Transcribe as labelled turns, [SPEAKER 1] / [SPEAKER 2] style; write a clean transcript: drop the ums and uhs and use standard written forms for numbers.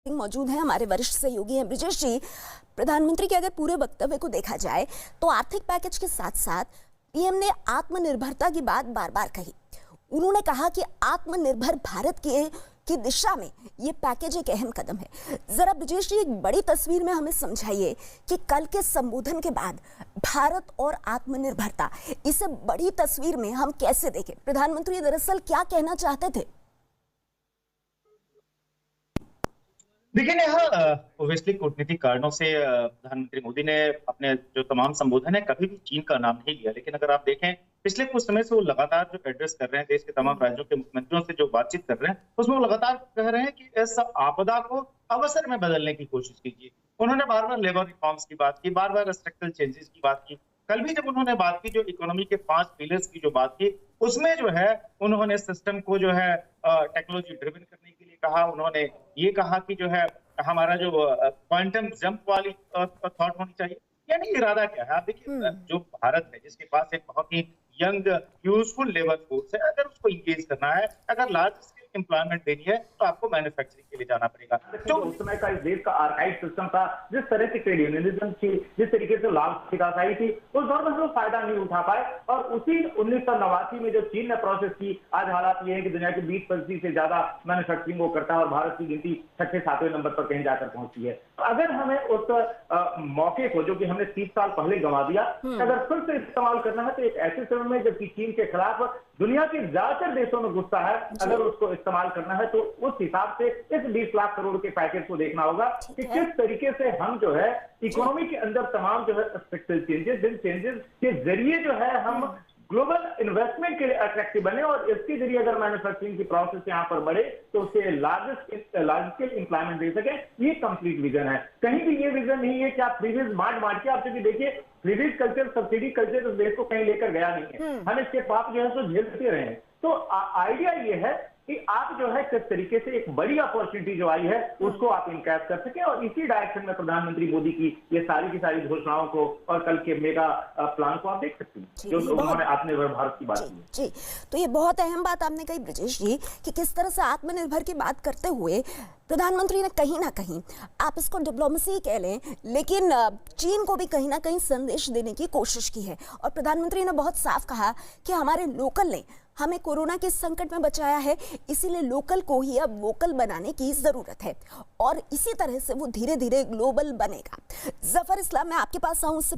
[SPEAKER 1] मौजूद हैं हमारे वरिष्ठ सहयोगी हैं ब्रिजेश जी। प्रधानमंत्री के अगर पूरे वक्तव्य को देखा जाए तो आर्थिक पैकेज के साथ साथ पीएम ने आत्मनिर्भरता की बात बार बार कही। उन्होंने कहा कि आत्मनिर्भर भारत की दिशा में ये पैकेज एक अहम कदम है। जरा ब्रिजेश जी एक बड़ी तस्वीर में हमें समझाइए कि कल के संबोधन के बाद भारत और आत्मनिर्भरता, इसे बड़ी तस्वीर में हम कैसे देखें? प्रधानमंत्री दरअसल क्या कहना चाहते थे?
[SPEAKER 2] देखिए यहाँ ओब्वियसली कूटनीतिक कारणों से प्रधानमंत्री मोदी ने अपने जो तमाम संबोधन है कभी भी चीन का नाम नहीं लिया। लेकिन अगर आप देखें पिछले कुछ समय से वो लगातार जो एड्रेस कर रहे हैं देश के तमाम राज्यों के मुख्यमंत्रियों से जो बातचीत कर रहे हैं उसमें वो लगातार कह रहे हैं कि इस आपदा को अवसर में बदलने की कोशिश कीजिए। उन्होंने बार बार लेबर रिफॉर्म्स की बात की, बार बार स्ट्रक्चरल चेंजेस की बात की। कल भी जब उन्होंने बात की जो इकोनॉमी के 5 पिलर्स की जो बात की उसमें जो है उन्होंने सिस्टम को जो है टेक्नोलॉजी ड्रिवन करने के लिए कहा। उन्होंने ये कहा कि जो है हमारा जो क्वांटम जंप वाली थॉट होनी चाहिए। यानी इरादा क्या है? आप देखिए जो भारत है जिसके पास एक बहुत ही यंग यूजफुल लेबर फोर्स है, अगर उसको इंगेज करना है, अगर लार्ज स्केल एम्प्लॉयमेंट देनी है तो आपको मैन्युफैक्चरिंग के लिए जाना पड़ेगा।
[SPEAKER 3] जो उस समय का इस देश का आर्काइव सिस्टम था, जिस तरह की ट्रेड यूनियनिज्म थी, जिस तरीके से लाभ विकास आई थी, उस दौर में हम लोग फायदा नहीं उठा पाए। और उसी 1989 में जो चीन ने प्रोसेस की, आज हालात ये है कि दुनिया के 20% से ज्यादा मैन्युफैक्चरिंग वो करता है और भारत की गिनती 6-7वें नंबर पर कहीं जाकर पहुंची है। अगर हमें उस मौके को जो कि हमने 30 साल पहले गंवा दिया, अगर फिर से इस्तेमाल करना है तो एक ऐसे समय में जबकि चीन के खिलाफ दुनिया के ज्यादातर देशों में गुस्सा है, अगर उसको इस्तेमाल करना है तो उस हिसाब से इस 20 लाख करोड़ के पैकेज को देखना होगा कि किस तरीके से हम जो है इकोनॉमी के अंदर तमाम जो है स्ट्रक्चरल चेंजेस, जिन चेंजेस के जरिए जो है हम ग्लोबल इन्वेस्टमेंट के लिए अट्रैक्टिव बने और इसके जरिए अगर मैन्युफैक्चरिंग की प्रोसेस यहाँ पर बढ़े तो उसे लार्ज स्केल एम्प्लॉयमेंट दे सके। ये कंप्लीट विजन है। कहीं भी ये विजन नहीं है कि आप फ्रीबीज बांट के आप चूंकि देखिए फ्रीबीज कल्चर, सब्सिडी कल्चर इस देश को कहीं लेकर गया नहीं है। हम इसके पाप जो है तो झेलते रहे हैं। तो आइडिया ये है कि आप जो है किस तरीके से एक बड़ी अपॉर्चुनिटी जो आई है उसको आप इनकैश कर सके और इसी डायरेक्शन में प्रधानमंत्री मोदी की ये सारी की सारी घोषणाओं को और कल के मेगा प्लान को आप देख सकते हैं जो उन्होंने आत्मनिर्भर भारत की बात की।
[SPEAKER 1] जी, तो ये बहुत अहम बात आपने कही ब्रिजेश जी कि किस तरह से आत्मनिर्भर की बात करते हुए प्रधानमंत्री ने कहीं ना कहीं, आप इसको डिप्लोमेसी कह लें, लेकिन चीन को भी कहीं ना कहीं संदेश देने की कोशिश की है। और प्रधानमंत्री ने बहुत साफ कहा कि हमारे लोकल ने हमें कोरोना के संकट में बचाया है, इसीलिए लोकल को ही अब वोकल बनाने की जरूरत है और इसी तरह से वो धीरे धीरे ग्लोबल बनेगा। जफर इस्लाम, मैं आपके पास आऊं उससे